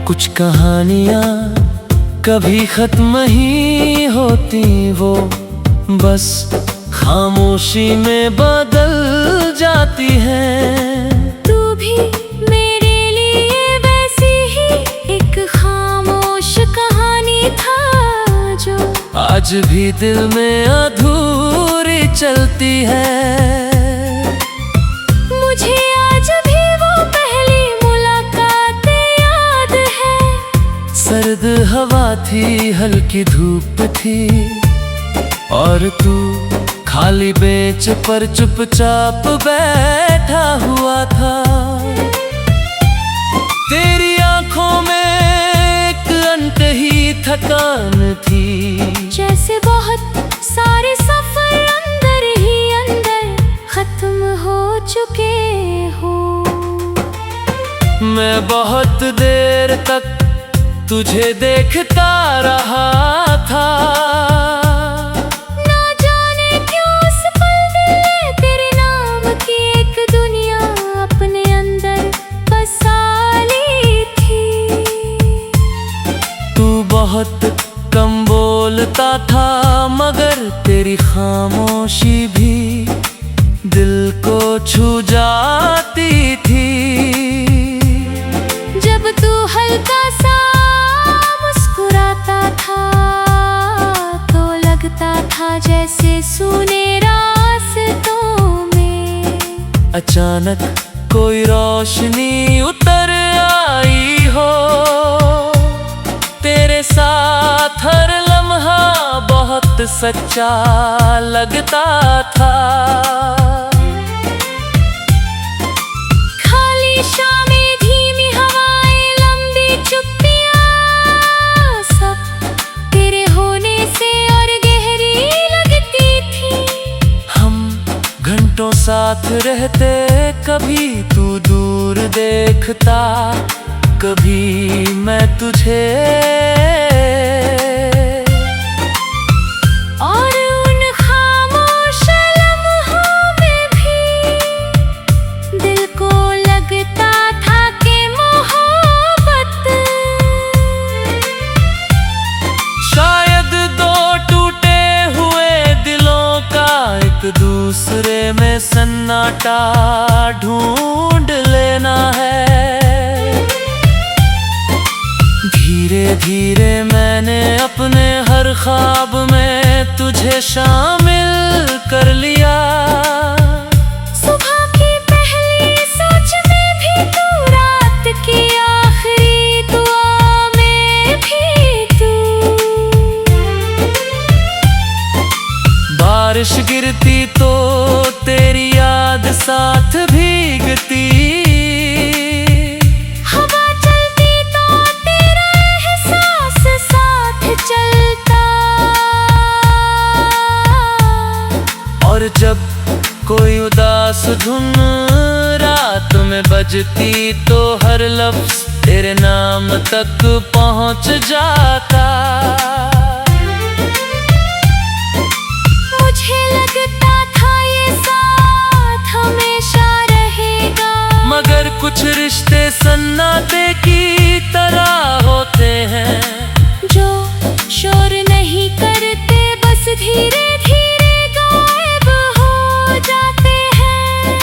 कुछ कहानियाँ कभी खत्म ही होती, वो बस खामोशी में बदल जाती हैं। तू भी मेरे लिए वैसी ही एक खामोश कहानी था, जो आज भी दिल में अधूरी चलती है। मुझे आज भी वो पहली मुलाकात याद है। सर्द हवा थी, हल्की धूप थी, और तू खाली बेंच पर चुपचाप बैठा हुआ था। तेरी आंखों में एक अनकही थकान थी, जैसे बहुत सारे सफर अंदर ही अंदर खत्म हो चुके हो। मैं बहुत देर तक तुझे देखता रहा था। ना जाने क्यों उस पल दिल ने तेरे नाम की एक दुनिया अपने अंदर बसा ली थी। तू बहुत कम बोलता था, मगर तेरी खामोशी भी दिल को छू जाती थी। जब तू हल्का सा मुस्कुराता था, तो लगता था जैसे सूने रास्तों में अचानक कोई रोशनी उतर आई हो। तेरे साथ हर लम्हा बहुत सच्चा लगता था। खाली शामें, धीमी हवाएं, लंबी चुप्पियां, सब तेरे होने से और गहरी लगती थी। हम घंटों साथ रहते, कभी तू दूर देखता, कभी मैं तुझे। और उन खामोश लम्हों में भी दिल को लगता था कि मोहब्बत शायद दो टूटे हुए दिलों का एक दूसरे में सन्नाटा ढूंढ लेना है। धीरे धीरे मैंने अपने हर ख्वाब में तुझे शामिल कर लिया। सुबह की पहली सोच में भी तू, रात की आखिरी दुआ में भी तू। बारिश गिरती तो तेरी याद साथ भीगती। हवा चलती तो तेरा एहसास साथ चलता। और जब कोई उदास धुन रात में बजती, तो हर लफ्ज तेरे नाम तक पहुंच जाता। मुझे लगता था ये साथ हमेशा रहेगा, मगर कुछ रिश्ते सन्नाटे की तरह होते हैं, जो शोर नहीं करते, बस धीरे धीरे गायब हो जाते हैं।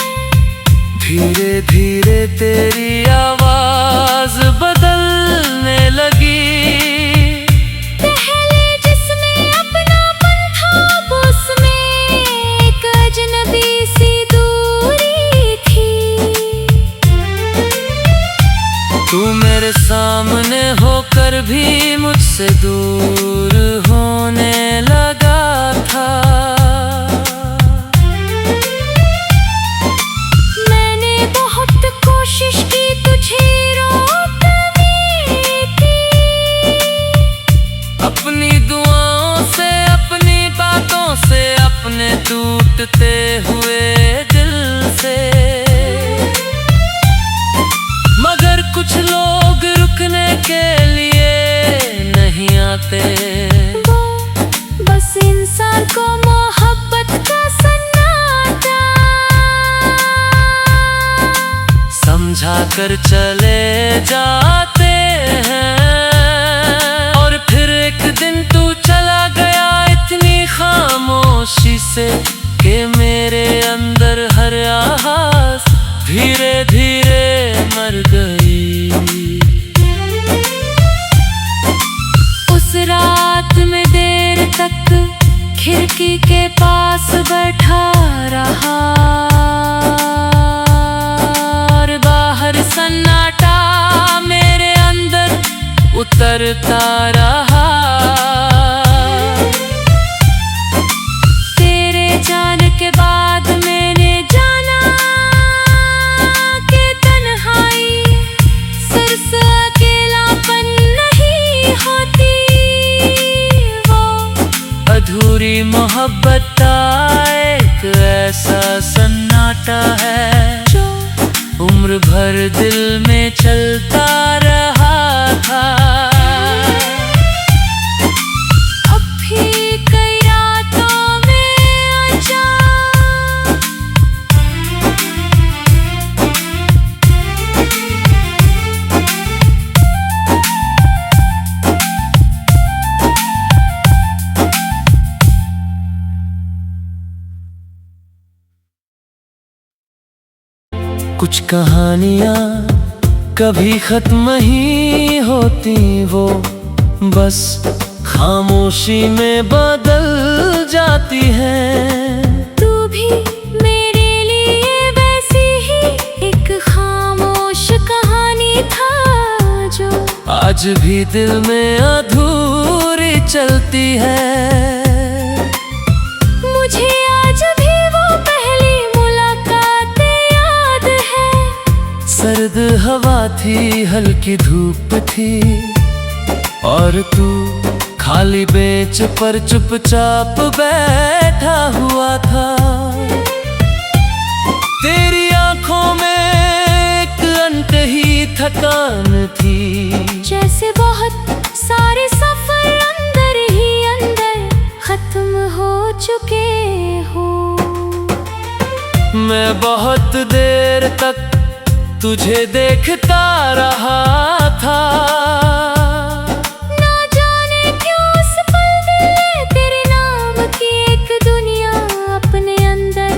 धीरे धीरे तेरी आवाज बदलने लगी। पहले जिसने अपनापन था, अब उसमें एक अजनबी सी दूरी थी। तू मेरे सामने होकर भी मुझसे दूर होने लगा था। मैंने बहुत कोशिश की तुझे रोकने की, अपनी दुआओं से, अपनी बातों से, अपने टूटते हुए दिल से। मगर कुछ लोग रुकने के लिए नहीं आते। वो बस इंसान को मोहब्बत का सन्नाटा समझा कर चले जाते हैं। खिड़की के पास बैठा रहा और बाहर सन्नाटा मेरे अंदर उतरता रहा। तेरे जाने के बाद मैंने जाना कि तन्हाई सिर्फ अकेलापन नहीं होती, वो अधूरी मोहब्बत का एक ऐसा सन्नाटा है जो उम्र भर दिल में चलता रहा था। अब भी कई रातों में कुछ कहानियाँ कभी खत्म ही होती, वो बस खामोशी में बदल जाती हैं। तू भी मेरे लिए वैसी ही एक खामोश कहानी था जो आज भी दिल में अधूरी चलती है। मुझे आज भी वो पहली मुलाकात याद है। सर्द हवा थी, हल्की धूप थी और तू खाली बेंच पर चुपचाप बैठा हुआ था। तेरी आंखों में एक अनकही थकान थी, जैसे बहुत सारे सफर अंदर ही अंदर खत्म हो चुके हो। मैं बहुत देर तक तुझे देखता रहा था, ना जाने क्यों उस पल दिल ने तेरे नाम की एक दुनिया अपने अंदर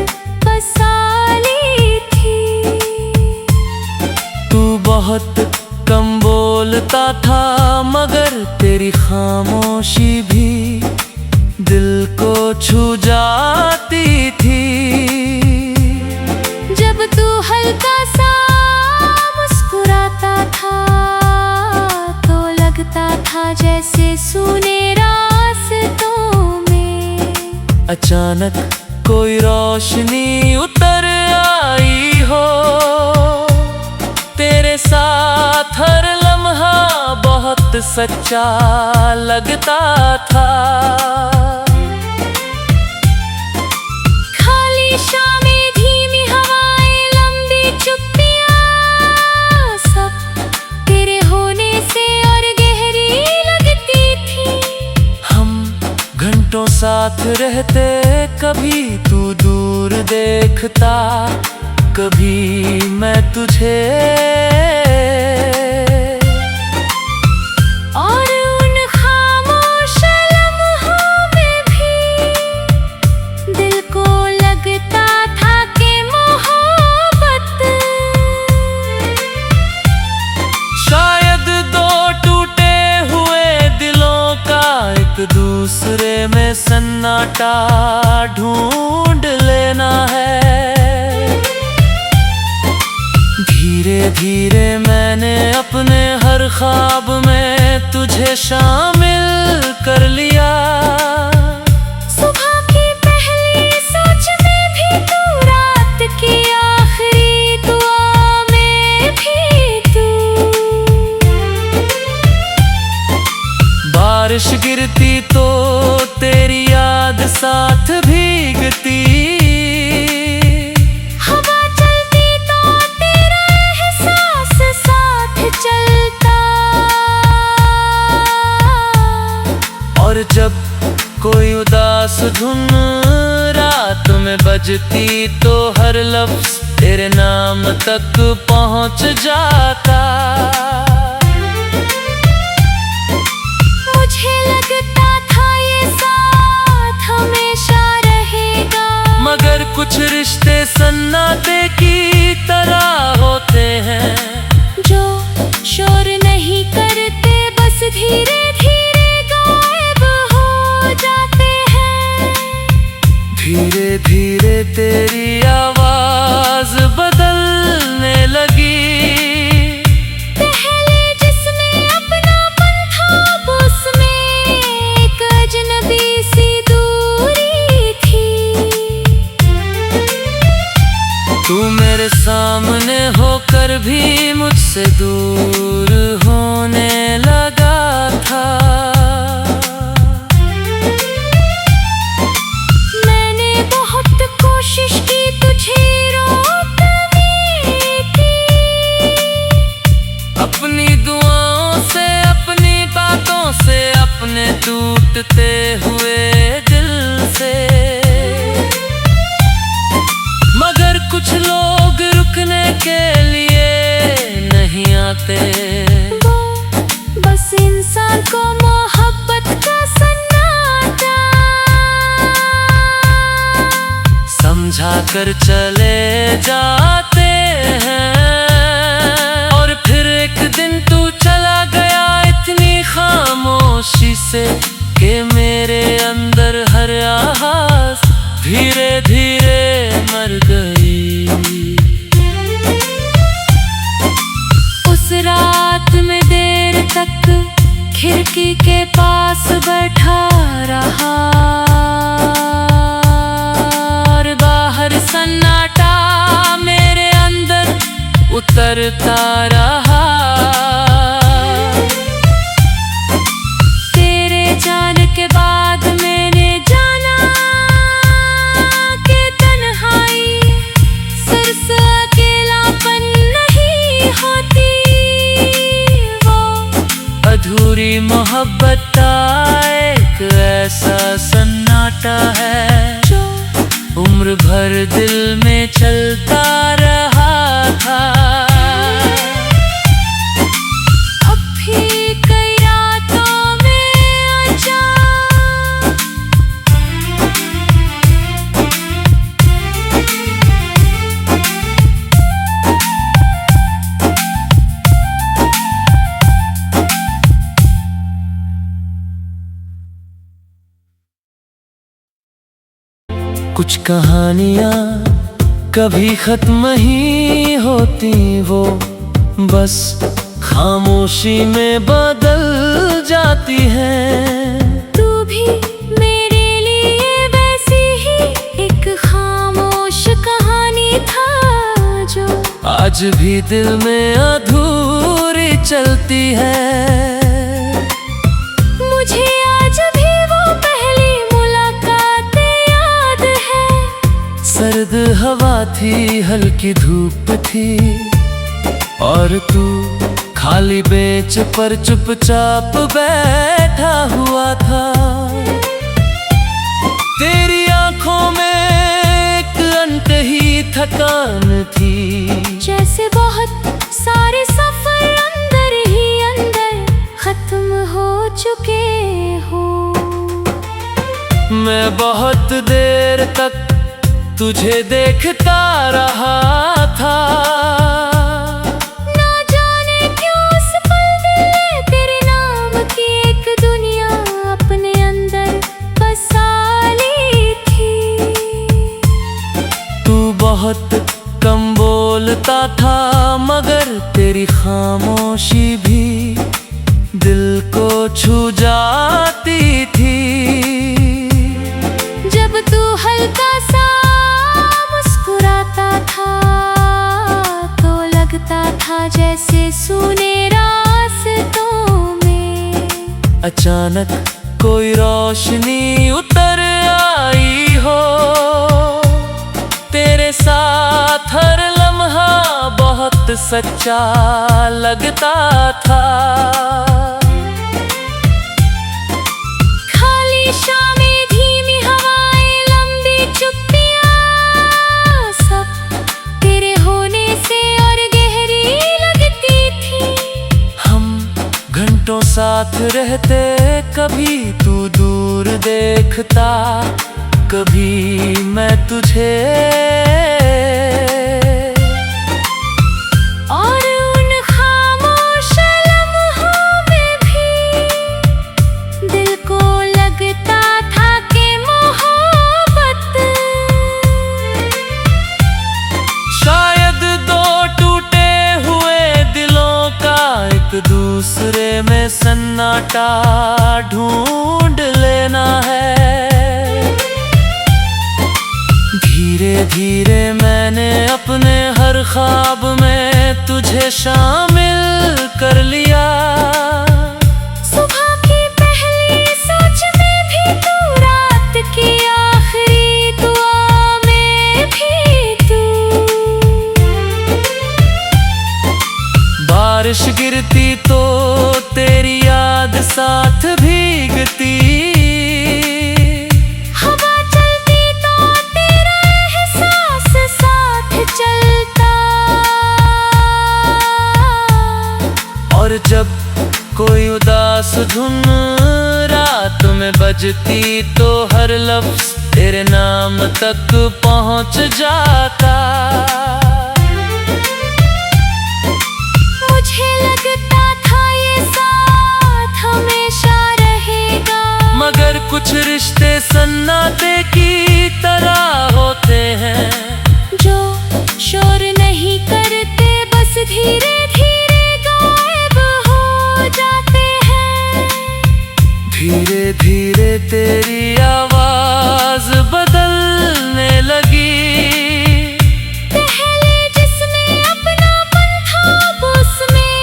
बसा ली थी। तू बहुत कम बोलता था मगर तेरी खामोशी भी दिल को छू जाती थी। जब तू हल्का सा मुस्कुराता था तो लगता था जैसे सूने रास्तों में अचानक कोई रोशनी उतर आई हो। तेरे साथ हर लम्हा बहुत सच्चा लगता था। खाली शामें, धीमी हवाएं, लंबी चुप्पियां, सब तेरे होने से और गहरी लगती थी। हम घंटों साथ रहते, कभी तू दूर देखता, कभी मैं तुझे। और उन खामोश लम्हों में भी दिल को लगता था कि मोहब्बत शायद दो टूटे हुए दिलों का एक दूसरे में सन्नाटा ढूंढ लेना है। धीरे धीरे मैंने अपने हर ख्वाब में तुझे शामिल कर लिया। सुबह की पहली सोच में भी तू, रात की आखिरी दुआ में भी तू। बारिश गिरती तो तेरी याद साथ भीगती, हवा चलती तो तेरा एहसास साथ चलता। और जब कोई उदास धुन रात में बजती तो हर लफ्ज तेरे नाम तक पहुंच जाता। मुझे लगता था ये साथ हमेशा रहेगा, मगर कुछ रिश्ते सन्नाटे की तरह होते हैं, जो शोर नहीं करते, बस धीरे धीरे गायब हो जाते हैं। से दूर होने लगा था। मैंने बहुत कोशिश की तुझे रोकने की, अपनी दुआओं से, अपनी बातों से, अपने टूटते हुए दिल से। मगर कुछ लोग रुकने के लिए नहीं आते। वो बस इंसान को मोहब्बत का सन्नाटा समझा कर चले जाते हैं। और फिर एक दिन तू चला गया इतनी खामोशी से कि मेरे अंदर हर आवाज़ धीरे धीरे मर गई। उस रात में देर तक खिड़की के पास बैठा रहा, और बाहर सन्नाटा मेरे अंदर उतरता रहा। तेरे जाने के बाद मैंने जाना कि तन्हाई सिर्फ अकेलापन नहीं होती, वो अधूरी मोहब्बत का एक ऐसा सन्नाटा है जो उम्र भर दिल में चलता रहा था। अब भी कई रातों में आजा, कुछ कहानियाँ कभी खत्म ही होती, वो बस खामोशी में बदल जाती हैं। तू भी मेरे लिए वैसी ही एक खामोश कहानी था जो आज भी दिल में अधूरी चलती है। मुझे आज भी वो पहली मुलाकात याद है। सर्द हवा थी, हल्की धूप थी, और तू खाली बेंच पर चुपचाप बैठा हुआ था। तेरी आंखों में एक अनकही थकान थी, जैसे बहुत सारे सफर अंदर ही अंदर खत्म हो चुके हो। मैं बहुत देर तक तुझे देखता रहा था। ना जाने क्यों उस पल दिल ने तेरे नाम की एक दुनिया अपने अंदर बसा ली थी। तू बहुत कम बोलता था, मगर तेरी खामोशी भी दिल को छू जाती थी। जब तू हल्का सा मुस्कुराता था तो लगता था जैसे सूने रास्तों में अचानक कोई रोशनी उतर आई हो। तेरे साथ हर लम्हा बहुत सच्चा लगता था। खाली शामें, धीमी हवाएं, लंबी चुप्पियां, सब तेरे होने से और गहरी लगती थी। हम घंटों साथ रहते, कभी तू दूर देखता, कभी मैं तुझे। और उन खामोश लम्हों में भी दिल को लगता था कि मोहब्बत शायद दो टूटे हुए दिलों का एक दूसरे में सन्नाटा ढूंढ लेना है। धीरे धीरे मैंने अपने हर ख्वाब में तुझे शामिल कर लिया। सुबह की पहली सोच में भी तू, रात की आखिरी दुआ में भी तू। बारिश गिरती तो तेरी याद साथ भीगती, हवा चलती तो तेरा एहसास साथ चलता। और जब कोई उदास धुन रात में बजती तो हर लफ्ज तेरे नाम तक पहुंच जाता। मुझे लगता था ये साथ हमेशा रहेगा, मगर कुछ रिश्ते सन्नाटे की तरह होते हैं, जो शोर नहीं करते बस धीरे धीरे गायब हो जाते हैं। धीरे धीरे तेरी आवाज बदलने लगी। पहले जिसने अपनापन था अब उसमें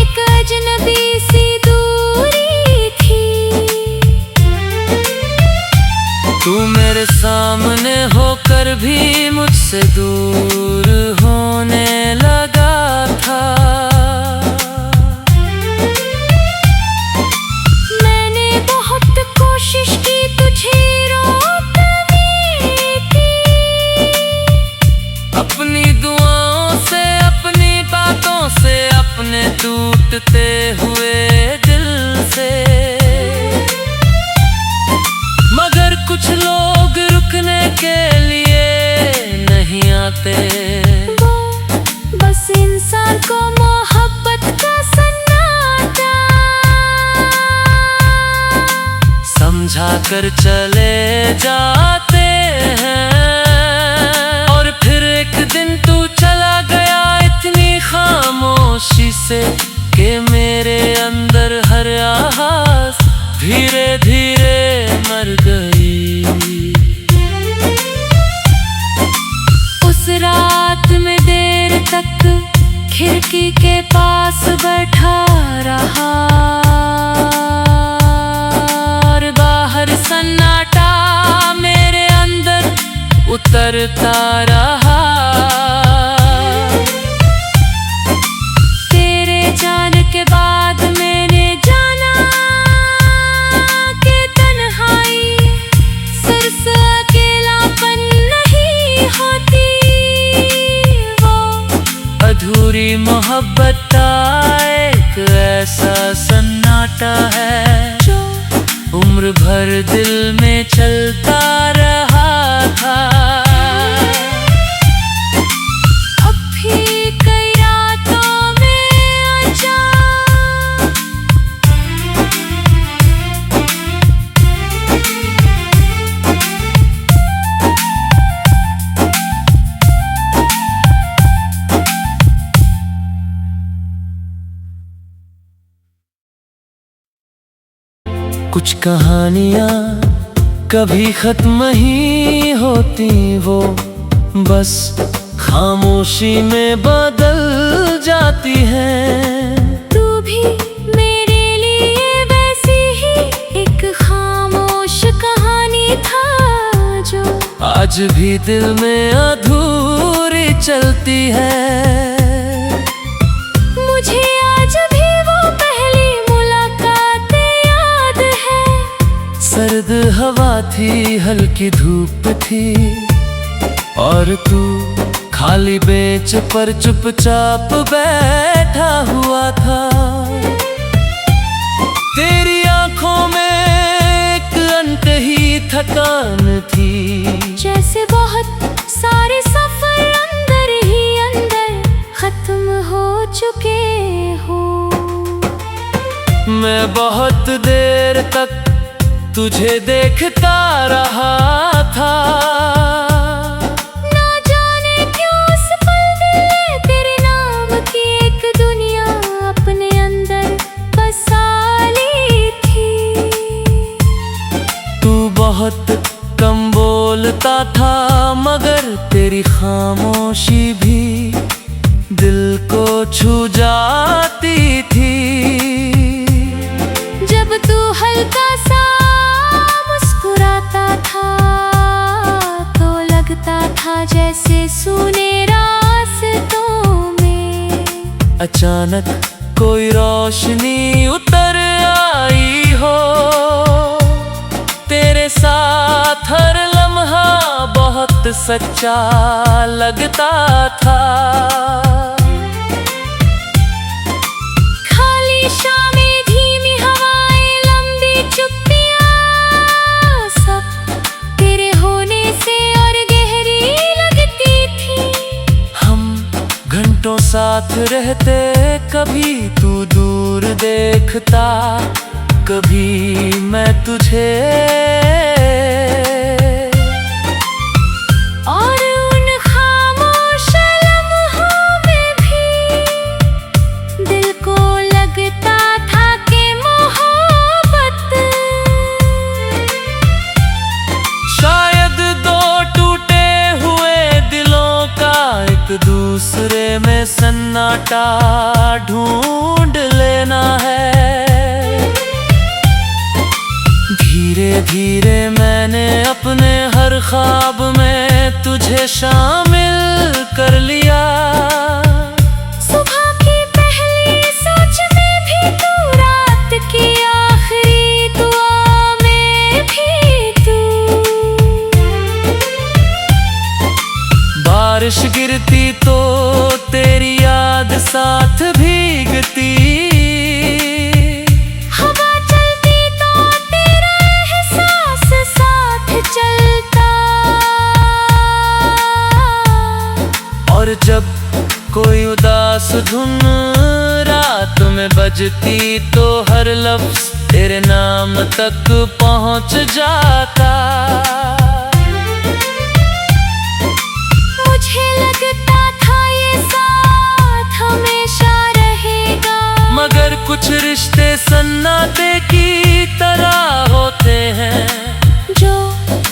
एक अजनबी सी दूरी थी। तू मेरे सामने होकर भी मुझसे दूर होने लगा था। मैंने बहुत कोशिश की तुझे रोकने की, अपनी दुआओं से अपनी बातों से अपने टूटते हुए दिल से, मगर कुछ लोग रुकने के लिए नहीं आते। वो बस इंसान को मोहब्बत का सन्नाटा समझा कर चले जाते हैं। और फिर एक दिन तू चला गया इतनी खामोशी से कि मेरे अंदर हर आवाज धीरे धीरे मर गई। उस रात में देर तक खिड़की के पास बैठा रहा, और बाहर सन्नाटा मेरे अंदर उतरता रहा। तेरे जाने के बाद मैंने जाना कि तन्हाई सिर्फ अकेलापन नहीं होती, वो अधूरी मोहब्बत का एक ऐसा सन्नाटा है जो उम्र भर दिल में चलता रहा था। अब भी कई रातों में आजा, कुछ कहानियाँ कभी खत्म ही होती, वो बस खामोशी में बदल जाती हैं। तू भी मेरे लिए वैसी ही एक खामोश कहानी था जो आज भी दिल में अधूरी चलती है। मुझे आज भी वो पहली मुलाकात याद है। सर्द हवा थी, हल्की धूप थी, और तू खाली बेंच पर चुपचाप बैठा हुआ था। तेरी आंखों में एक अनकही थकान थी, जैसे बहुत सारे सफर अंदर ही अंदर खत्म हो चुके हो। मैं बहुत देर तक तुझे देखता रहा था। ना जाने क्यों उस पल दिल ने तेरे नाम की एक दुनिया अपने अंदर बसा ली थी। तू बहुत कम बोलता था, मगर अचानक कोई रोशनी उतर आई हो। तेरे साथ हर लम्हा बहुत सच्चा लगता था। खाली शामें, धीमी हवाएं, लंबी चुप्पियां, सब तेरे होने से और गहरी लगती थी। हम घंटों साथ रहते, कभी तू दूर देखता, कभी मैं तुझे। और उन खामोश लम्हों में भी दिल को लगता था कि मोहब्बत शायद दो टूटे हुए दिलों का एक दूसरे में सन्नाटा ढूंढ लेना है। धीरे धीरे मैंने अपने हर ख्वाब में तुझे शामिल कर लिया। सुबह की पहली सोच में भी तू, रात की आखिरी दुआ में भी तू। बारिश गिरती तो तेरी याद साथ भीगती। हवा चलती तो तेरा एहसास साथ चलता। और जब कोई उदास धुन रात में बजती तो हर लफ्ज तेरे नाम तक पहुंच जाता। मुझे लगता था ये साथ हमेशा रहेगा, मगर कुछ रिश्ते सन्नाटे की तरह होते हैं, जो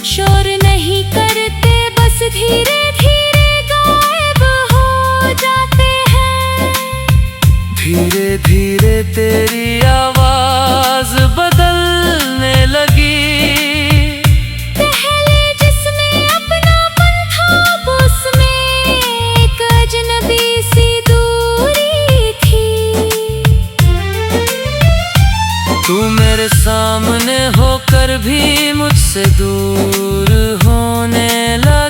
शोर नहीं करते, बस धीरे धीरे गायब हो जाते हैं। धीरे धीरे तेरी आवाज बदलने लगी। पहले जिसमें अपनापन था, अब उसमें एक अजनबी सी दूरी थी। तू मेरे सामने होकर भी मुझसे दूर होने लगी।